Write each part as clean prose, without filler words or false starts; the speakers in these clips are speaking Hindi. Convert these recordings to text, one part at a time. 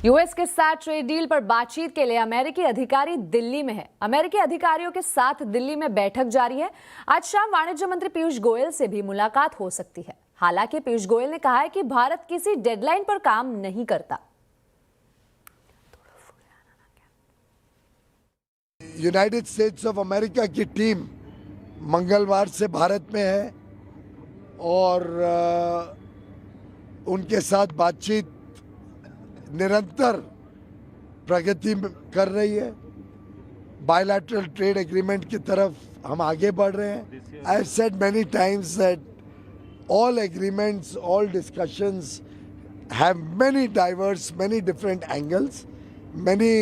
यूएस के साथ ट्रेड डील पर बातचीत के लिए अमेरिकी अधिकारी दिल्ली में है। अमेरिकी अधिकारियों के साथ दिल्ली में बैठक जारी है। आज शाम वाणिज्य मंत्री पीयूष गोयल से भी मुलाकात हो सकती है। हालांकि पीयूष गोयल ने कहा है कि भारत किसी डेडलाइन पर काम नहीं करता। यूनाइटेड स्टेट्स ऑफ अमेरिका की टीम मंगलवार से भारत में है और उनके साथ बातचीत निरंतर प्रगति कर रही है। बायलैटरल ट्रेड एग्रीमेंट की तरफ हम आगे बढ़ रहे हैं। I have said many times that all agreements, all discussions have many diverse, many different angles, many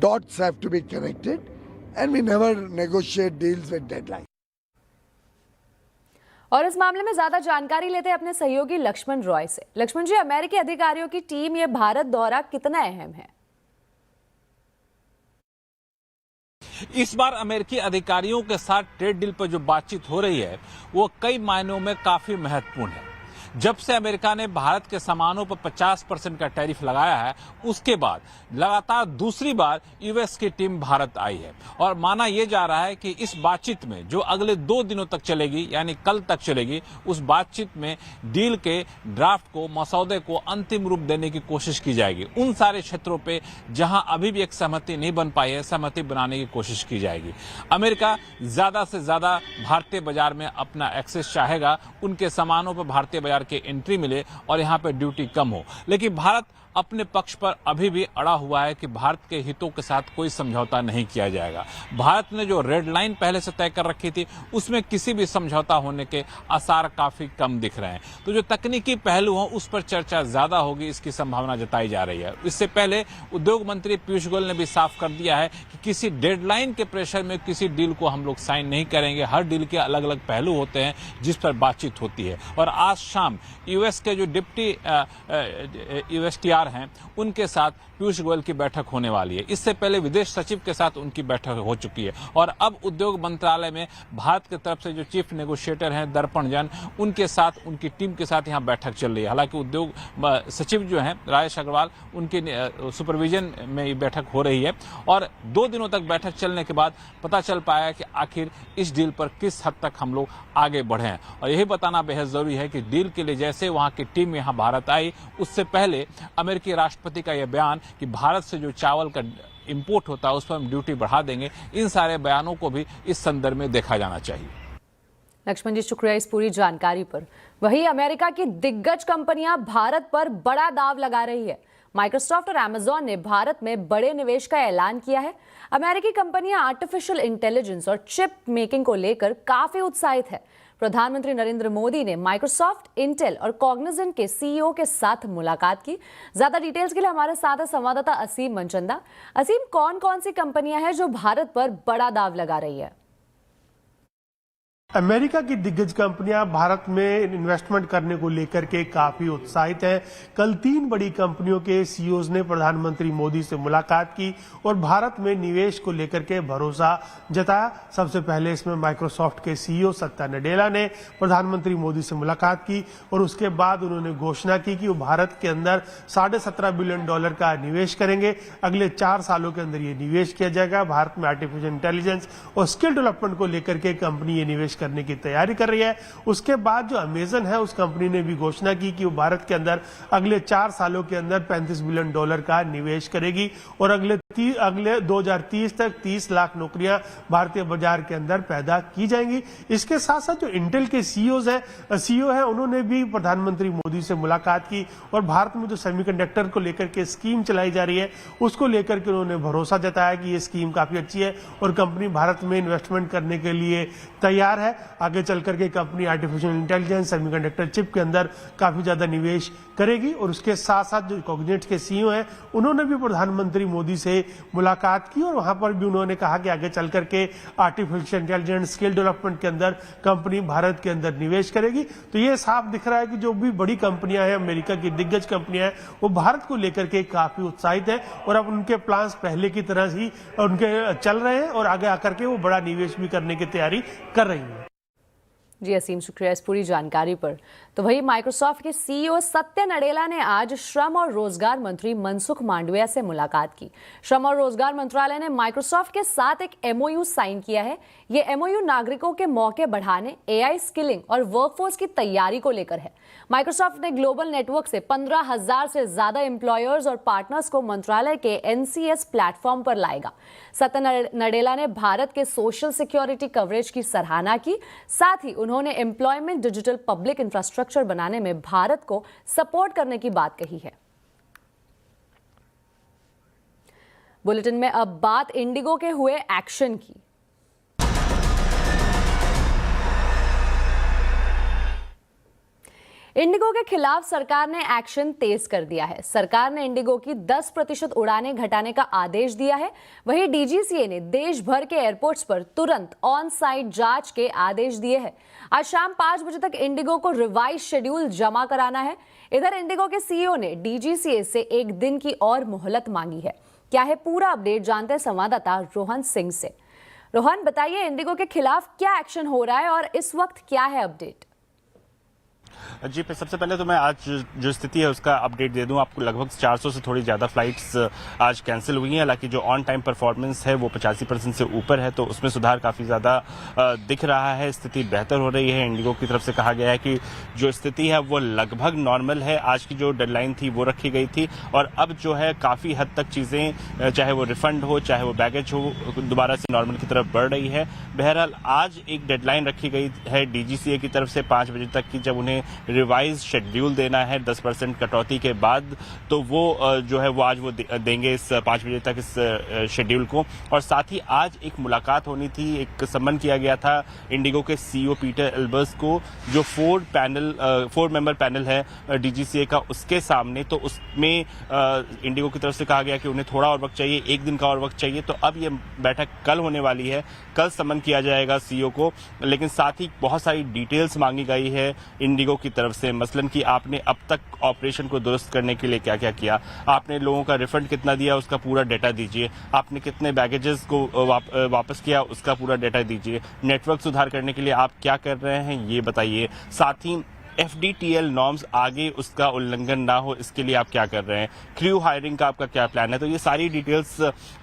dots have to be connected, and we never negotiate deals with deadline. और इस मामले में ज्यादा जानकारी लेते हैं अपने सहयोगी लक्ष्मण रॉय से। लक्ष्मण जी, अमेरिकी अधिकारियों की टीम ये भारत दौरा कितना अहम है? इस बार अमेरिकी अधिकारियों के साथ ट्रेड डील पर जो बातचीत हो रही है वो कई मायनों में काफी महत्वपूर्ण है। जब से अमेरिका ने भारत के सामानों पर 50% का टैरिफ लगाया है, उसके बाद लगातार दूसरी बार यूएस की टीम भारत आई है और माना यह जा रहा है कि इस बातचीत में जो अगले 2 दिनों तक चलेगी, यानी कल तक चलेगी, उस बातचीत में डील के ड्राफ्ट को, मसौदे को अंतिम रूप देने की कोशिश की जाएगी। उन सारे क्षेत्रों पे जहां अभी भी एक सहमति नहीं बन पाई है, सहमति बनाने की कोशिश की जाएगी। अमेरिका ज्यादा से ज्यादा भारतीय बाजार में अपना एक्सेस चाहेगा, उनके सामानों पर भारतीय बाजार के एंट्री मिले और यहां पे ड्यूटी कम हो। लेकिन भारत अपने पक्ष पर अभी भी अड़ा हुआ है कि भारत के हितों के साथ कोई समझौता नहीं किया जाएगा। भारत ने जो रेड लाइन पहले से तय कर रखी थी, उसमें किसी भी समझौता होने के आसार काफी कम दिख रहे हैं। तो जो तकनीकी पहलू हो उस पर चर्चा ज्यादा होगी, इसकी संभावना जताई जा रही है। इससे पहले उद्योग मंत्री पीयूष गोयल ने भी साफ कर दिया है कि किसी डेडलाइन के प्रेशर में किसी डील को हम लोग साइन नहीं करेंगे। हर डील के अलग अलग पहलू होते हैं जिस पर बातचीत होती है। और आज शाम यूएस के जो डिप्टी यूएसटीआर हैं, उनके साथ पीयूष गोयल की बैठक होने वाली है। इससे पहले विदेश सचिव के साथ उनकी बैठक हो चुकी है और अब उद्योग मंत्रालय में भारत की तरफ से जो चीफ नेगोशिएटर हैं दर्पण जैन, उनके साथ, उनकी टीम के साथ यहां बैठक चल रही है। हालांकि उद्योग सचिव जो हैं राजेश अग्रवाल, उनके सुपरविजन में ये बैठक हो रही है और 2 दिनों तक बैठक चलने के बाद पता चल पाया कि आखिर इस डील पर किस हद तक हम लोग आगे बढ़े हैं। और यही बताना बेहद जरूरी है कि डील के लिए जैसे वहां की टीम यहां भारत आई, उससे पहले अमेरिकी राष्ट्रपति का यह बयान कि भारत से जो चावल का इंपोर्ट होता है उस पर हम ड्यूटी बढ़ा देंगे, इन सारे बयानों को भी इस संदर्भ में देखा जाना चाहिए। लक्ष्मण जी, शुक्रिया इस पूरी जानकारी पर। वहीं अमेरिका की दिग्गज कंपनियां भारत पर बड़ा दाव लगा रही है। माइक्रोसॉफ्ट और अमेजॉन ने भारत में बड़े निवेश का ऐलान किया है। अमेरिकी कंपनियां आर्टिफिशियल इंटेलिजेंस और चिप मेकिंग को लेकर काफी उत्साहित है। प्रधानमंत्री नरेंद्र मोदी ने माइक्रोसॉफ्ट, इंटेल और कॉग्निजेंट के सीईओ के साथ मुलाकात की। ज्यादा डिटेल्स के लिए हमारे साथ है संवाददाता असीम मनचंदा। असीम, कौन कौन सी कंपनियां हैं जो भारत पर बड़ा दाव लगा रही है? अमेरिका की दिग्गज कंपनियां भारत में इन्वेस्टमेंट करने को लेकर के काफी उत्साहित हैं। कल 3 बड़ी कंपनियों के सीईओज ने प्रधानमंत्री मोदी से मुलाकात की और भारत में निवेश को लेकर के भरोसा जताया। सबसे पहले इसमें माइक्रोसॉफ्ट के सीईओ सत्या नडेला ने प्रधानमंत्री मोदी से मुलाकात की और उसके बाद उन्होंने घोषणा की कि वो भारत के अंदर $17.5 बिलियन का निवेश करेंगे। अगले 4 सालों के अंदर ये निवेश किया जाएगा। भारत में आर्टिफिशियल इंटेलिजेंस और स्किल डेवलपमेंट को लेकर के कंपनी ये निवेश करने की तैयारी कर रही है। उसके बाद जो अमेजन है, उस कंपनी ने भी घोषणा की कि वो भारत के अंदर अगले 4 सालों के अंदर $35 बिलियन का निवेश करेगी और अगले 2030 तक 30 लाख नौकरियां भारतीय बाजार के अंदर पैदा की जाएंगी। इसके साथ साथ जो इंटेल के सीईओ है, उन्होंने भी प्रधानमंत्री मोदी से मुलाकात की और भारत में जो सेमीकंडक्टर को लेकर के स्कीम चलाई जा रही है, उसको लेकर के उन्होंने भरोसा जताया कि ये स्कीम काफी अच्छी है और कंपनी भारत में इन्वेस्टमेंट करने के लिए तैयार है। आगे चल करके company artificial intelligence, semiconductor chip के अंदर काफी ज्यादा निवेश करेगी। और उसके साथ साथ जो कॉग्निजेंट के सीईओ हैं, उन्होंने भी प्रधानमंत्री मोदी से मुलाकात की और वहां पर भी उन्होंने कहा कि आगे चल करके आर्टिफिशियल इंटेलिजेंस, स्किल डेवलपमेंट के अंदर कंपनी भारत के अंदर निवेश करेगी। तो ये साफ दिख रहा है कि जो भी बड़ी कंपनियां हैं, अमेरिका की दिग्गज कंपनियां हैं, वो भारत को लेकर के काफी उत्साहित है और अब उनके प्लान्स पहले की तरह ही उनके चल रहे हैं और आगे आकर के वो बड़ा निवेश भी करने की तैयारी कर रही है। जी असीम, शुक्रिया इस पूरी जानकारी पर। तो वही माइक्रोसॉफ्ट के सीईओ सत्य नडेला ने आज श्रम और रोजगार मंत्री मनसुख मांडविया से मुलाकात की। श्रम और रोजगार मंत्रालय ने माइक्रोसॉफ्ट के साथ एक एमओयू साइन किया है। ये एमओयू नागरिकों के मौके बढ़ाने, एआई स्किलिंग और वर्कफोर्स की तैयारी को लेकर है। माइक्रोसॉफ्ट ने ग्लोबल नेटवर्क से 15,000 से ज्यादा एम्प्लॉयर्स और पार्टनर्स को मंत्रालय के एनसीएस प्लेटफॉर्म पर लाएगा। सत्य नडेला ने भारत के सोशल सिक्योरिटी कवरेज की सराहना की। साथ ही उन्होंने एम्प्लॉयमेंट डिजिटल पब्लिक इंफ्रास्ट्रक्चर बनाने में भारत को सपोर्ट करने की बात कही है। बुलेटिन में अब बात इंडिगो के हुए एक्शन की। इंडिगो के खिलाफ सरकार ने एक्शन तेज कर दिया है। सरकार ने इंडिगो की 10% उड़ानें घटाने का आदेश दिया है। वहीं डीजीसीए ने देश भर के एयरपोर्ट्स पर तुरंत ऑन साइट जांच के आदेश दिए हैं। आज शाम 5 बजे तक इंडिगो को रिवाइज शेड्यूल जमा कराना है। इधर इंडिगो के सीईओ ने डीजीसीए से 1 दिन की और मोहलत मांगी है। क्या है पूरा अपडेट, जानते हैं संवाददाता रोहन सिंह से। रोहन, बताइए इंडिगो के खिलाफ क्या एक्शन हो रहा है और इस वक्त क्या है अपडेट? जी, सबसे पहले तो मैं आज जो स्थिति है उसका अपडेट दे दूं आपको। लगभग 400 से थोड़ी ज़्यादा फ्लाइट्स आज कैंसिल हुई हैं। हालांकि जो ऑन टाइम परफॉर्मेंस है वो 85% से ऊपर है, तो उसमें सुधार काफ़ी ज़्यादा दिख रहा है। स्थिति बेहतर हो रही है। इंडिगो की तरफ से कहा गया है कि जो स्थिति है वो लगभग नॉर्मल है। आज की जो डेडलाइन थी वो रखी गई थी और अब जो है काफ़ी हद तक चीज़ें, चाहे वो रिफंड हो चाहे वो बैगेज हो, दोबारा से नॉर्मल की तरफ बढ़ रही है। बहरहाल आज एक डेडलाइन रखी गई है डीजीसीए की तरफ से 5 बजे तक की, जब उन्हें रिवाइज शेड्यूल देना है 10% कटौती के बाद, तो वो जो है वो आज वो देंगे इस 5 बजे तक इस शेड्यूल को। और साथ ही आज एक मुलाकात होनी थी, एक सम्मन किया गया था इंडिगो के सीईओ पीटर एल्बर्स को, जो 4 मेंबर पैनल है डीजीसीए का, उसके सामने। तो उसमें इंडिगो की तरफ से कहा गया कि उन्हें थोड़ा और वक्त चाहिए, 1 दिन का और वक्त चाहिए। तो अब ये बैठक कल होने वाली है, कल सम्मन किया जाएगा सीईओ को। लेकिन साथ ही बहुत सारी डिटेल्स मांगी गई है इंडिगो की तरफ से, मसलन कि आपने अब तक ऑपरेशन को दुरुस्त करने के लिए क्या क्या किया, आपने लोगों का रिफंड कितना दिया उसका पूरा डेटा दीजिए, आपने कितने बैगेजेस को वापस किया उसका पूरा डेटा दीजिए, नेटवर्क सुधार करने के लिए आप क्या कर रहे हैं ये बताइए। साथ ही FDTL नॉर्म्स आगे उसका उल्लंघन ना हो इसके लिए आप क्या कर रहे हैं, क्रू हायरिंग का आपका क्या प्लान है। तो ये सारी डिटेल्स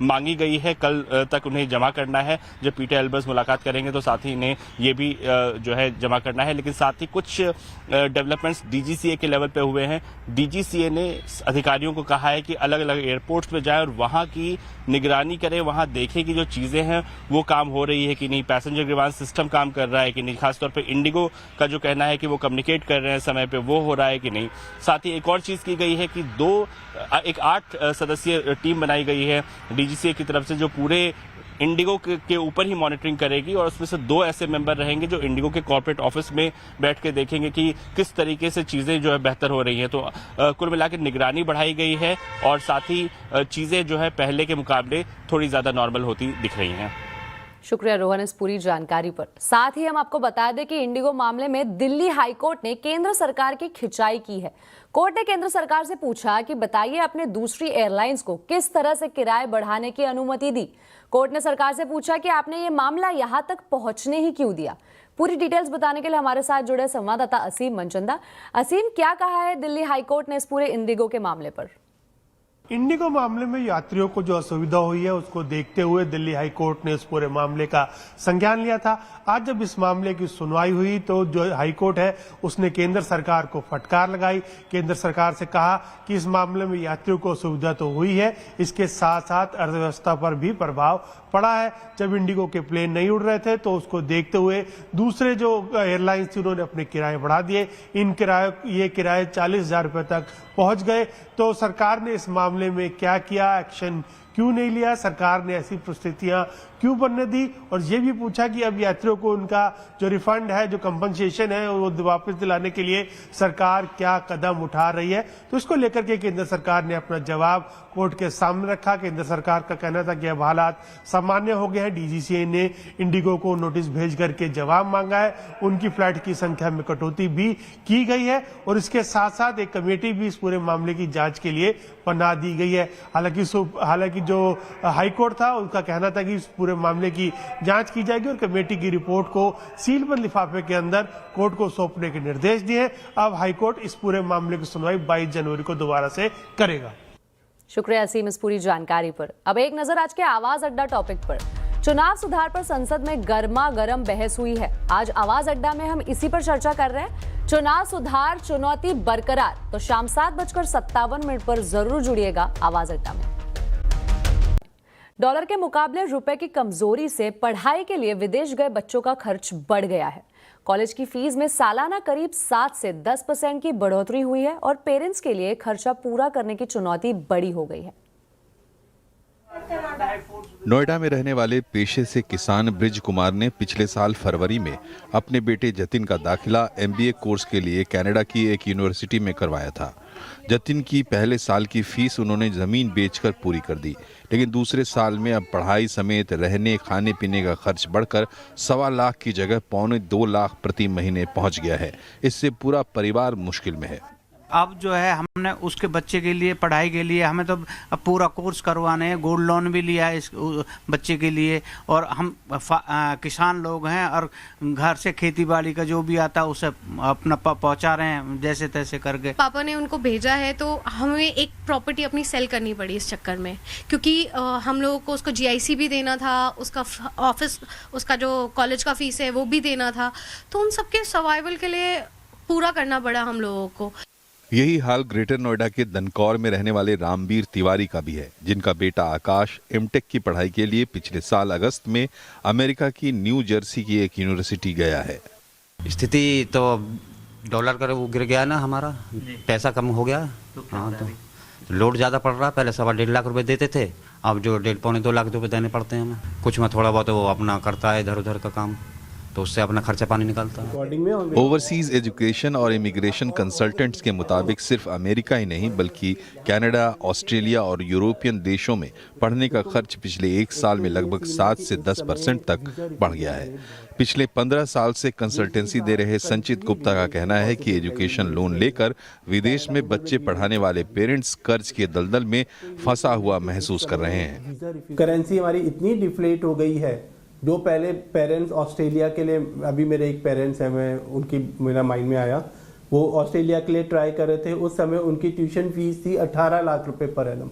मांगी गई है, कल तक उन्हें जमा करना है। जब पीटर एल्बर्स मुलाकात करेंगे तो साथ ही इन्हें ये भी जो है जमा करना है। लेकिन साथ ही कुछ डेवलपमेंट्स डीजीसीए के लेवल पे हुए हैं। डीजीसीए ने अधिकारियों को कहा है कि अलग अलग एयरपोर्ट्स पे जाए और वहाँ की निगरानी करें, वहाँ देखें कि जो चीज़ें हैं वो काम हो रही है कि नहीं, पैसेंजर ग्रीवांस सिस्टम काम कर रहा है कि नहीं, खासतौर पर इंडिगो का जो कहना है कि वो कम्युनिकेट कर रहे हैं समय पे, वो हो रहा है कि नहीं। साथ ही एक और चीज की गई है कि एक 8 सदस्यीय टीम बनाई गई है डीजीसीए की तरफ से, जो पूरे इंडिगो के ऊपर ही मॉनिटरिंग करेगी और उसमें से 2 ऐसे मेंबर रहेंगे जो इंडिगो के कॉर्पोरेट ऑफिस में बैठ के देखेंगे कि किस तरीके से चीजें जो है बेहतर हो रही हैं। तो कुल मिलाकर निगरानी बढ़ाई गई है और साथ ही चीजें जो है पहले के मुकाबले थोड़ी ज्यादा नॉर्मल होती दिख रही हैं। शुक्रिया रोहन इस पूरी जानकारी पर। साथ ही हम आपको बता दें कि इंडिगो मामले में दिल्ली हाईकोर्ट ने केंद्र सरकार की खिंचाई की है। कोर्ट ने केंद्र सरकार से पूछा कि बताइए अपने दूसरी एयरलाइंस को किस तरह से किराए बढ़ाने की अनुमति दी। कोर्ट ने सरकार से पूछा कि आपने ये मामला यहां तक पहुंचने ही क्यों दिया। पूरी डिटेल्स बताने के लिए हमारे साथ जुड़े संवाददाता असीम मनचंदा। असीम, क्या कहा है दिल्ली हाईकोर्ट ने इस पूरे इंडिगो के मामले पर? इंडिगो मामले में यात्रियों को जो असुविधा हुई है उसको देखते हुए दिल्ली हाई कोर्ट ने इस पूरे मामले का संज्ञान लिया था। आज जब इस मामले की सुनवाई हुई तो जो हाई कोर्ट है उसने केंद्र सरकार को फटकार लगाई। केंद्र सरकार से कहा कि इस मामले में यात्रियों को असुविधा तो हुई है, इसके साथ साथ अर्थव्यवस्था पर भी प्रभाव पड़ा है। जब इंडिगो के प्लेन नहीं उड़ रहे थे तो उसको देखते हुए दूसरे जो एयरलाइंस थी उन्होंने अपने किराए बढ़ा दिए। ये किराए 40,000 रुपए तक पहुंच गए। तो सरकार ने इस मामले में क्या किया, एक्शन क्यों नहीं लिया, सरकार ने ऐसी परिस्थितियां क्यों बनने दी, और ये भी पूछा कि अब यात्रियों को उनका जो रिफंड है, जो कंपनसेशन है, वो वापस दिलाने के लिए सरकार क्या कदम उठा रही है। तो इसको लेकर के केंद्र सरकार ने अपना जवाब कोर्ट के सामने रखा। केंद्र सरकार का कहना था कि अब हालात सामान्य हो गए हैं। डीजीसीए ने इंडिगो को नोटिस भेज करके जवाब मांगा है, उनकी फ्लाइट की संख्या में कटौती भी की गई है और इसके साथ साथ एक कमेटी भी इस पूरे मामले की जांच के लिए बना दी गई है। हालांकि हालांकि जो हाईकोर्ट था उनका कहना था कि इस पूरे मामले की जांच की जाएगी और कमेटी की रिपोर्ट को सीलबंद लिफाफे के अंदर कोर्ट को सौंपने के निर्देश दिए। अब हाईकोर्ट इस पूरे मामले की सुनवाई 22 जनवरी को दोबारा से करेगा। शुक्रिया असीम इस पूरी जानकारी पर। अब एक नजर आज के आवाज अड्डा टॉपिक पर। चुनाव सुधार पर संसद में गर्मा गर्म बहस हुई है। आज आवाज अड्डा में हम इसी पर चर्चा कर रहे हैं। चुनाव सुधार चुनौती बरकरार, तो शाम 7:57 पर जरूर जुड़िएगा आवाज अड्डा में। डॉलर के मुकाबले रुपए की कमजोरी से पढ़ाई के लिए विदेश गए बच्चों का खर्च बढ़ गया है। कॉलेज की फीस में सालाना करीब 7 से 10% की बढ़ोतरी हुई है और पेरेंट्स के लिए खर्चा पूरा करने की चुनौती बड़ी हो गई है। नोएडा में रहने वाले पेशे से किसान ब्रिज कुमार ने पिछले साल फरवरी में अपने बेटे जतिन का दाखिला MBA कोर्स के लिए कनाडा की एक यूनिवर्सिटी में करवाया था। जतिन की पहले साल की फीस उन्होंने जमीन बेचकर पूरी कर दी, लेकिन दूसरे साल में अब पढ़ाई समेत रहने खाने पीने का खर्च बढ़कर 1.25 लाख की जगह 1.25 लाख प्रति महीने पहुंच गया है। इससे पूरा परिवार मुश्किल में है। अब जो है हमने उसके बच्चे के लिए पढ़ाई के लिए हमें तो अब पूरा कोर्स करवाने हैं, गोल्ड लोन भी लिया है इस बच्चे के लिए, और हम किसान लोग हैं और घर से खेती बाड़ी का जो भी आता है उसे अपना पहुंचा रहे हैं जैसे तैसे करके। पापा ने उनको भेजा है तो हमें एक प्रॉपर्टी अपनी सेल करनी पड़ी इस चक्कर में, क्योंकि हम लोगों को उसको GIC भी देना था, उसका ऑफिस, उसका जो कॉलेज का फीस है वो भी देना था, तो उन सबके सर्वाइवल के लिए पूरा करना पड़ा हम लोगों को। यही हाल ग्रेटर नोएडा के दनकौर में रहने वाले रामवीर तिवारी का भी है, जिनका बेटा आकाश एमटेक की पढ़ाई के लिए पिछले साल अगस्त में अमेरिका की न्यू जर्सी की एक यूनिवर्सिटी गया है। स्थिति तो डॉलर का वो गिर गया ना, हमारा पैसा कम हो गया। हाँ, तो लोड ज़्यादा पड़ रहा। पहले 1.5 लाख रुपए देते थे, अब जो 1.5-2 लाख रुपए देने पड़ते हैं हमें। कुछ में थोड़ा बहुत वो अपना करता है इधर उधर का काम, तो उससे अपना खर्चा पानी निकालता है। ओवरसीज एजुकेशन और इमिग्रेशन कंसल्टेंट्स के मुताबिक सिर्फ अमेरिका ही नहीं बल्कि कनाडा, ऑस्ट्रेलिया और यूरोपियन देशों में पढ़ने का खर्च पिछले 1 साल में लगभग 7 से 10% तक बढ़ गया है। पिछले 15 साल से कंसल्टेंसी दे रहे संचित गुप्ता का कहना है कि एजुकेशन लोन लेकर विदेश में बच्चे पढ़ाने वाले पेरेंट्स कर्ज के दलदल में फंसा हुआ महसूस कर रहे हैं। करेंसी हमारी इतनी डिफ्लेट हो गई है, जो पहले पेरेंट्स ऑस्ट्रेलिया के लिए, अभी मेरे एक पेरेंट्स हैं, मैं उनकी मेरा माइंड में आया, वो ऑस्ट्रेलिया के लिए ट्राई कर रहे थे। उस समय उनकी ट्यूशन फीस थी 18 लाख रुपए पर एनम।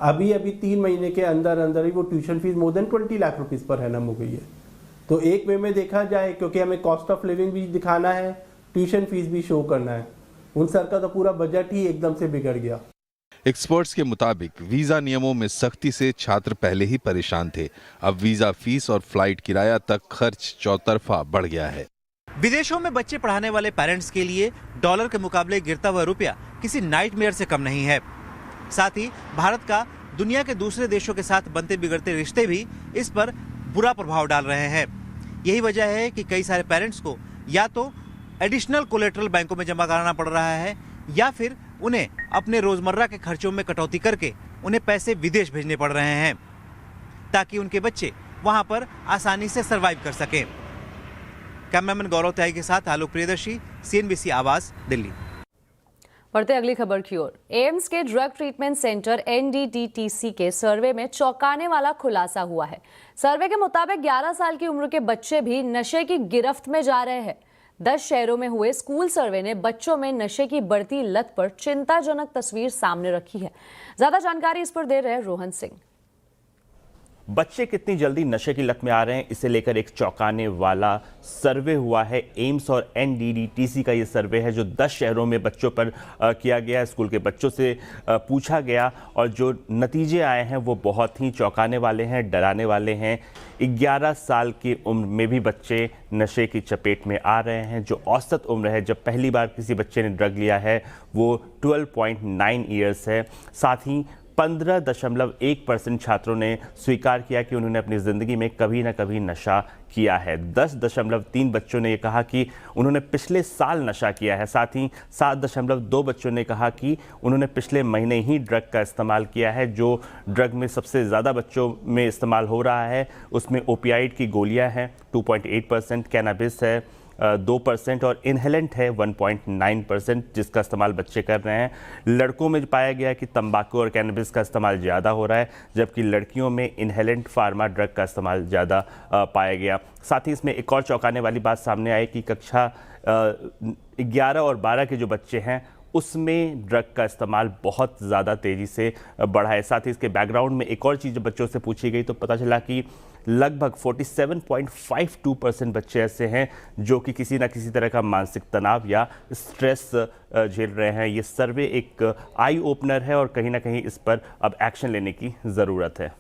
अभी 3 महीने के अंदर अंदर ही वो tuition fees more than 20 lakh rupees per annum हो गई है। तो एक वे में देखा जाए, क्योंकि हमें कॉस्ट ऑफ लिविंग भी दिखाना है, ट्यूशन फीस भी शो करना है, उन सर का तो पूरा बजट ही एकदम से बिगड़ गया। एक्सपर्ट्स के मुताबिक वीजा नियमों में सख्ती से छात्र पहले ही परेशान थे। अब वीजा फीस और फ्लाइट किराया तक खर्च चौतरफा बढ़ गया है। विदेशों में बच्चे पढ़ाने वाले पेरेंट्स के लिए डॉलर के मुकाबले गिरता हुआ रुपया किसी नाइटमेयर से कम नहीं है। साथ ही भारत का दुनिया के दूसरे देशों के साथ बनते बिगड़ते रिश्ते भी इस पर बुरा प्रभाव डाल रहे हैं। यही वजह है कि कई सारे पेरेंट्स को या तो एडिशनल कोलेटरल बैंकों में जमा कराना पड़ रहा है या फिर उन्हें अपने रोजमर्रा के खर्चों में कटौती करके उन्हें पैसे विदेश भेजने पड़ रहे हैं ताकि उनके बच्चे वहां पर आसानी से सरवाइव कर सकें। कैमरामैन गौरव त्यागी के साथ आलोक प्रियदर्शी, CNBC आवाज, दिल्ली। बढ़ते अगली खबर की ओर। एम्स के ड्रग ट्रीटमेंट सेंटर NDTTC के सर्वे में चौंकाने वाला खुलासा हुआ है। सर्वे के मुताबिक 11 साल की उम्र के बच्चे भी नशे की गिरफ्त में जा रहे हैं। 10 शहरों में हुए स्कूल सर्वे ने बच्चों में नशे की बढ़ती लत पर चिंताजनक तस्वीर सामने रखी है। ज्यादा जानकारी इस पर दे रहे हैं रोहन सिंह। बच्चे कितनी जल्दी नशे की लत में आ रहे हैं, इसे लेकर एक चौंकाने वाला सर्वे हुआ है। एम्स और NDTTC का ये सर्वे है जो 10 शहरों में बच्चों पर किया गया है। स्कूल के बच्चों से पूछा गया और जो नतीजे आए हैं वो बहुत ही चौंकाने वाले हैं, डराने वाले हैं। 11 साल की उम्र में भी बच्चे नशे की चपेट में आ रहे हैं। जो औसत उम्र है जब पहली बार किसी बच्चे ने ड्रग लिया है वो 12.9 ईयर्स है। साथ ही 15.1% छात्रों ने स्वीकार किया कि उन्होंने अपनी ज़िंदगी में कभी ना कभी नशा किया है। 10.3 बच्चों ने कहा कि उन्होंने पिछले साल नशा किया है। साथ ही 7.2 बच्चों ने कहा कि उन्होंने पिछले महीने ही ड्रग का इस्तेमाल किया है। जो ड्रग में सबसे ज़्यादा बच्चों में इस्तेमाल हो रहा है उसमें ओपियाइड की गोलियां हैं 2.8%, कैनाबिस है 2% और इनहेलेंट है 1.9%, जिसका इस्तेमाल बच्चे कर रहे हैं। लड़कों में पाया गया कि तंबाकू और कैनबिस का इस्तेमाल ज़्यादा हो रहा है, जबकि लड़कियों में इनहेलेंट फार्मा ड्रग का इस्तेमाल ज़्यादा पाया गया। साथ ही इसमें एक और चौंकाने वाली बात सामने आई कि कक्षा 11 और 12 के जो बच्चे हैं उसमें ड्रग का इस्तेमाल बहुत ज़्यादा तेज़ी से बढ़ा है। साथ ही इसके बैकग्राउंड में एक और चीज़ बच्चों से पूछी गई तो पता चला कि लगभग 47.52% बच्चे ऐसे हैं जो कि किसी न किसी तरह का मानसिक तनाव या स्ट्रेस झेल रहे हैं। ये सर्वे एक आई ओपनर है और कहीं ना कहीं इस पर अब एक्शन लेने की ज़रूरत है।